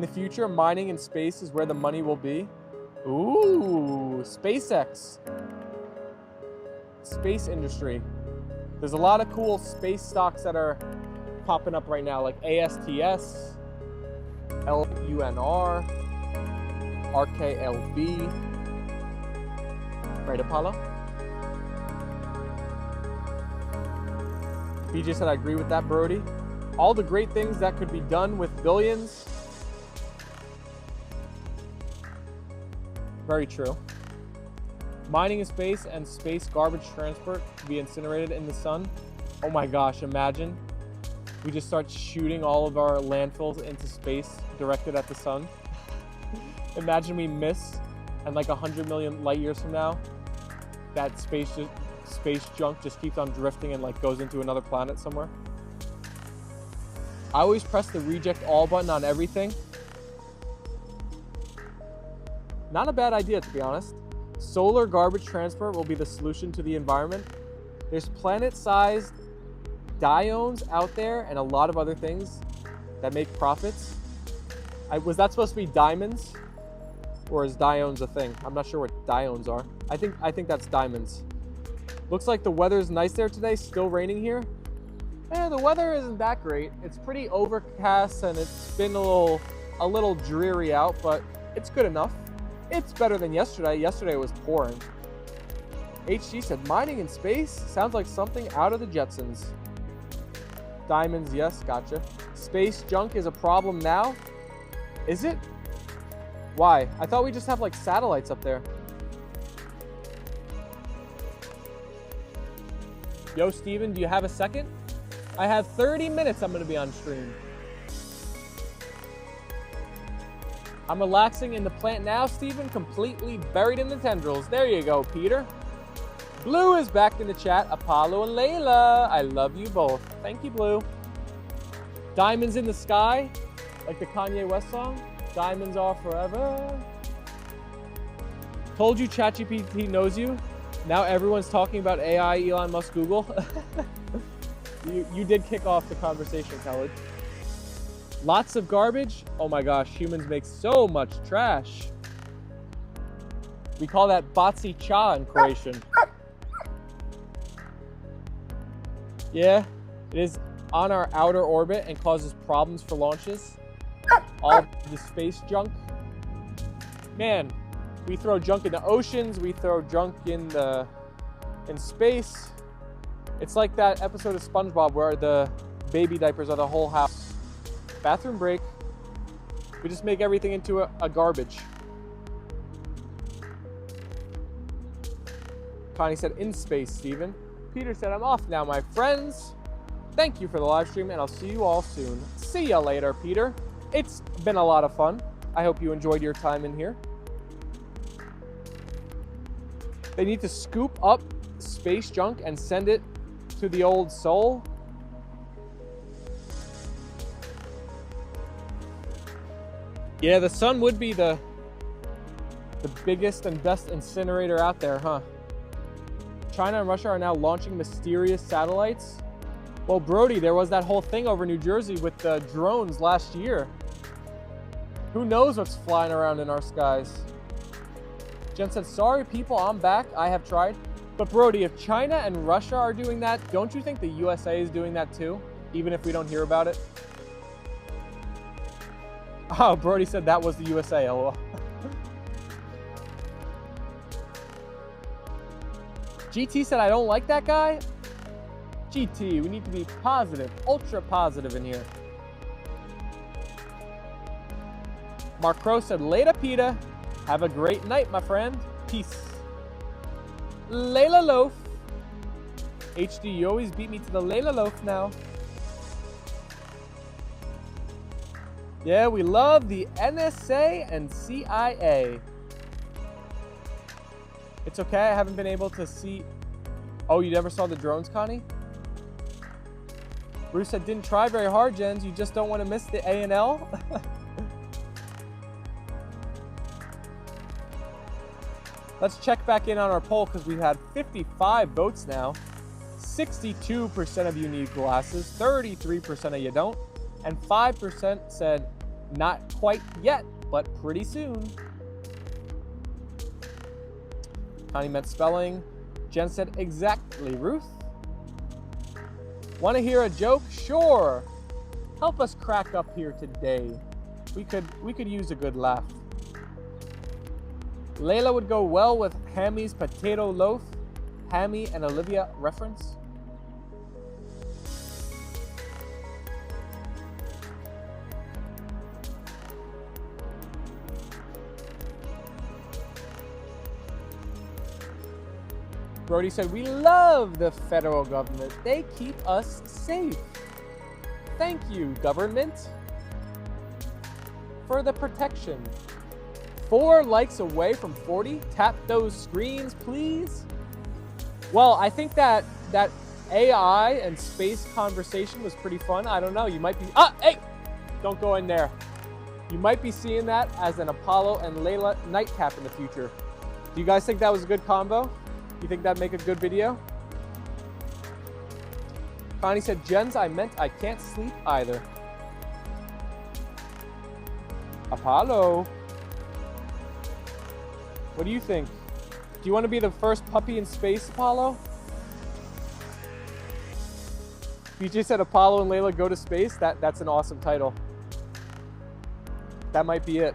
the future, mining in space is where the money will be. Ooh, SpaceX. Space industry. There's a lot of cool space stocks that are popping up right now, like ASTS, LUNR, RKLB. Right, Apollo? BJ said, I agree with that, Brody. All the great things that could be done with billions. Very true. Mining in space and space garbage transport to be incinerated in the sun. Oh my gosh, imagine we just start shooting all of our landfills into space directed at the sun. Imagine we miss, and like 100 million light years from now, that space junk just keeps on drifting and like goes into another planet somewhere. I always press the reject all button on everything. Not a bad idea, to be honest. Solar garbage transport will be the solution to the environment. There's planet-sized diones out there and a lot of other things that make profits. Was that supposed to be diamonds? Or is diones a thing? I'm not sure what diones are. I think that's diamonds. Looks like the weather's nice there today. Still raining here. The weather isn't that great. It's pretty overcast and it's been a little dreary out, but it's good enough. It's better than yesterday. Yesterday was pouring. HG said, mining in space sounds like something out of the Jetsons. Diamonds, yes, gotcha. Space junk is a problem now. Is it? Why? I thought we just have like satellites up there. Yo, Steven, do you have a second? I have 30 minutes I'm gonna be on stream. I'm relaxing in the plant now, Steven, completely buried in the tendrils. There you go, Peter. Blue is back in the chat. Apollo and Leyla, I love you both. Thank you, Blue. Diamonds in the sky, like the Kanye West song. Diamonds are forever. Told you ChatGPT knows you. Now everyone's talking about AI, Elon Musk, Google. You did kick off the conversation, Kelly. Lots of garbage. Oh my gosh, humans make so much trash. We call that Batsi Cha in Croatian. Yeah, it is on our outer orbit and causes problems for launches. All the space junk. Man, we throw junk in the oceans, we throw junk in space. It's like that episode of SpongeBob where the baby diapers are the whole house. Bathroom break. We just make everything into a garbage. Connie said, in space, Steven. Peter said, I'm off now, my friends. Thank you for the live stream, and I'll see you all soon. See ya later, Peter. It's been a lot of fun. I hope you enjoyed your time in here. They need to scoop up space junk and send it to the old soul. Yeah, the sun would be the biggest and best incinerator out there, huh? China and Russia are now launching mysterious satellites. Well, Brody, there was that whole thing over New Jersey with the drones last year. Who knows what's flying around in our skies? Jen said, sorry people, I'm back. I have tried. But Brody, if China and Russia are doing that, don't you think the USA is doing that too? Even if we don't hear about it? Oh, Brody said that was the USA, lol. GT said, I don't like that guy. GT, we need to be positive, ultra positive in here. Mark Crow said, later, Peter. Have a great night, my friend. Peace. Layla Loaf. HD, you always beat me to the Layla Loaf now. Yeah, we love the NSA and CIA. It's okay, I haven't been able to see... Oh, you never saw the drones, Connie? Bruce said, didn't try very hard, Jens. You just don't want to miss the A&L? Let's check back in on our poll because we've had 55 votes now. 62% of you need glasses, 33% of you don't, and 5% said Not quite yet, but pretty soon. Connie meant spelling. Jen said, exactly, Ruth. Want to hear a joke? Sure. Help us crack up here today. We could use a good laugh. Leyla would go well with Hammy's potato loaf. Hammy and Olivia reference. Brody said, we love the federal government. They keep us safe. Thank you, government, for the protection. 4 likes away from 40. Tap those screens, please. Well, I think that AI and space conversation was pretty fun. I don't know. You might be... hey! Don't go in there. You might be seeing that as an Apollo and Leyla nightcap in the future. Do you guys think that was a good combo? You think that'd make a good video? Connie said, Jens, I meant I can't sleep either. Apollo. What do you think? Do you want to be the first puppy in space, Apollo? BJ said Apollo and Leyla go to space. That's an awesome title. That might be it.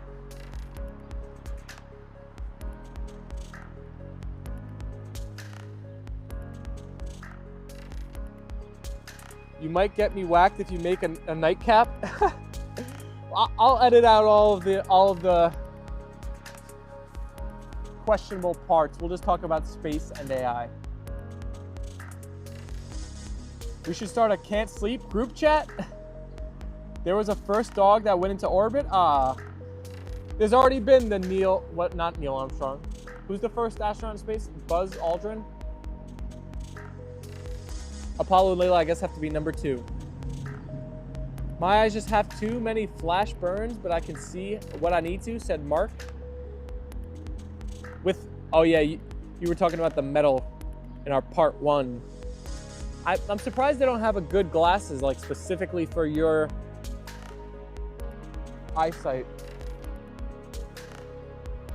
You might get me whacked if you make a nightcap. I'll edit out all of the questionable parts. We'll just talk about space and AI. We should start a can't sleep group chat. There was a first dog that went into orbit. There's already been the not Neil Armstrong. Who's the first astronaut in space? Buzz Aldrin. Apollo and Leyla, I guess, have to be number 2. My eyes just have too many flash burns, but I can see what I need to, said Mark. Oh yeah, you were talking about the metal in our part 1. I'm surprised they don't have a good glasses, like specifically for your eyesight,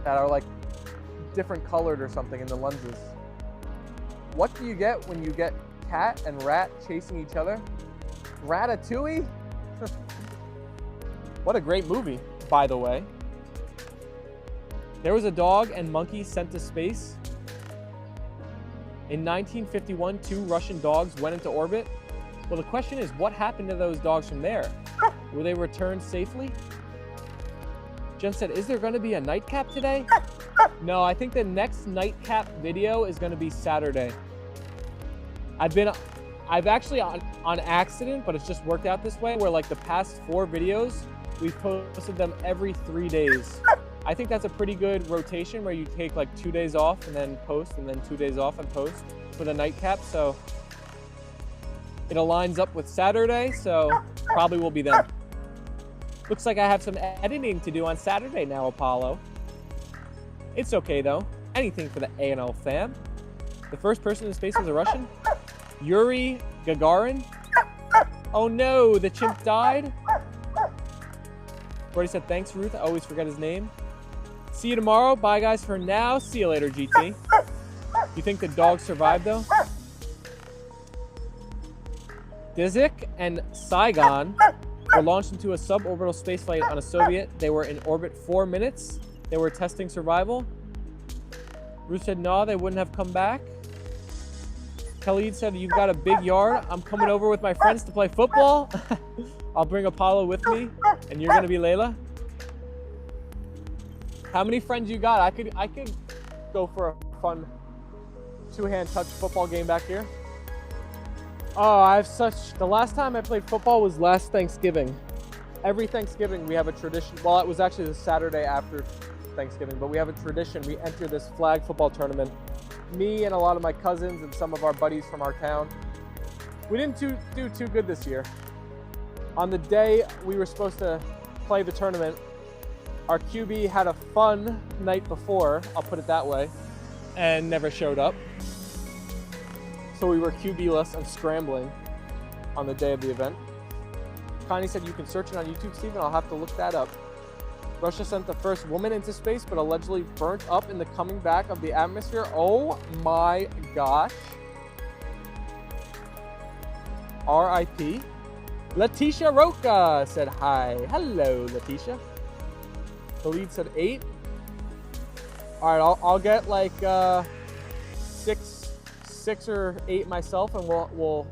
that are like different colored or something in the lenses. What do you get when you get cat and rat chasing each other? Ratatouille? What a great movie, by the way. There was a dog and monkey sent to space. In 1951, 2 Russian dogs went into orbit. Well, the question is, what happened to those dogs from there? Were they returned safely? Jen said, is there going to be a nightcap today? No, I think the next nightcap video is going to be Saturday. I've actually on accident, but it's just worked out this way, where like the past 4 videos, we've posted them every 3 days. I think that's a pretty good rotation where you take like 2 days off and then post, and then 2 days off and post for the nightcap. So it aligns up with Saturday, so probably will be them. Looks like I have some editing to do on Saturday now, Apollo. It's okay though. Anything for the A&L fam. The first person in space was a Russian? Yuri Gagarin? Oh no, the chimp died? Brody said, thanks, Ruth. I always forget his name. See you tomorrow. Bye, guys, for now. See you later, GT. You think the dog survived, though? Dizik and Saigon were launched into a suborbital spaceflight on a Soviet. They were in orbit 4 minutes. They were testing survival. Ruth said, no, they wouldn't have come back. Khalid said, you've got a big yard. I'm coming over with my friends to play football. I'll bring Apollo with me, and you're gonna be Leyla. How many friends you got? I could go for a fun 2-hand touch football game back here. Oh, the last time I played football was last Thanksgiving. Every Thanksgiving we have a tradition. Well, it was actually the Saturday after Thanksgiving, but we have a tradition. We enter this flag football tournament. Me and a lot of my cousins and some of our buddies from our town. We didn't do too good this year. On the day we were supposed to play the tournament, our QB had a fun night before, I'll put it that way, and never showed up. So we were QB-less and scrambling on the day of the event. Connie said you can search it on YouTube, Steven. I'll have to look that up. Russia sent the first woman into space, but allegedly burnt up in the coming back of the atmosphere. Oh my gosh. R.I.P. Letitia Roca said hi. Hello, Letitia. The lead said 8. All right, I'll get like 6 or 8 myself, and we'll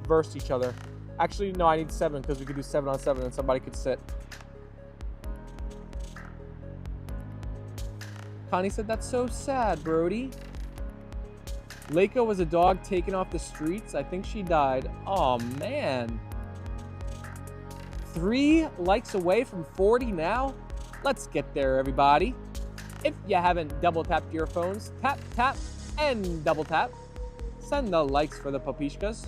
verse each other. Actually, no, I need 7 because we could do 7 on 7, and somebody could sit. Connie said that's so sad, Brody. Laika was a dog taken off the streets. I think she died. Oh man. 3 likes away from 40 now. Let's get there, everybody. If you haven't double tapped your phones, tap, tap, and double tap. Send the likes for the papishkas.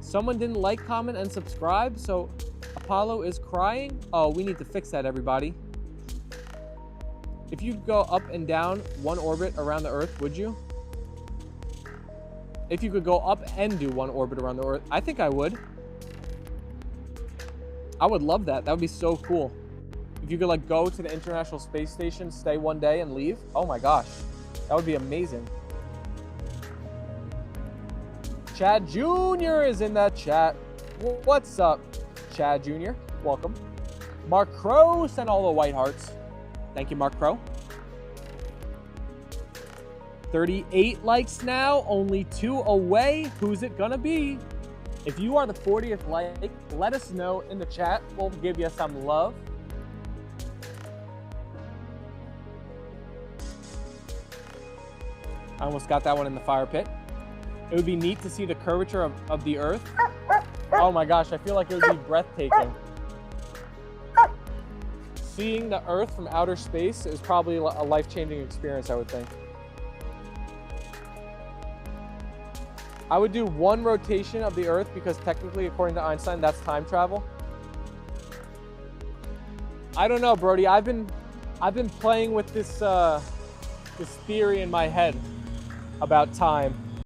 Someone didn't like, comment, and subscribe, so Apollo is crying. Oh, we need to fix that, everybody. If you'd go up and down one orbit around the Earth, would you? If you could go up and do one orbit around the Earth, I think I would. I would love that. That would be so cool. If you could like go to the International Space Station, stay one day and leave. Oh my gosh, that would be amazing. Chad Jr. is in that chat. What's up, Chad Jr.? Welcome. Mark Crow sent all the white hearts. Thank you, Mark Crow. 38 likes now, only 2 away. Who's it gonna be? If you are the 40th like, let us know in the chat. We'll give you some love. I almost got that one in the fire pit. It would be neat to see the curvature of the Earth. Oh my gosh, I feel like it would be breathtaking. Seeing the Earth from outer space is probably a life-changing experience, I would think. I would do 1 rotation of the Earth because technically, according to Einstein, that's time travel. I don't know, Brody. I've been playing with this this theory in my head about time.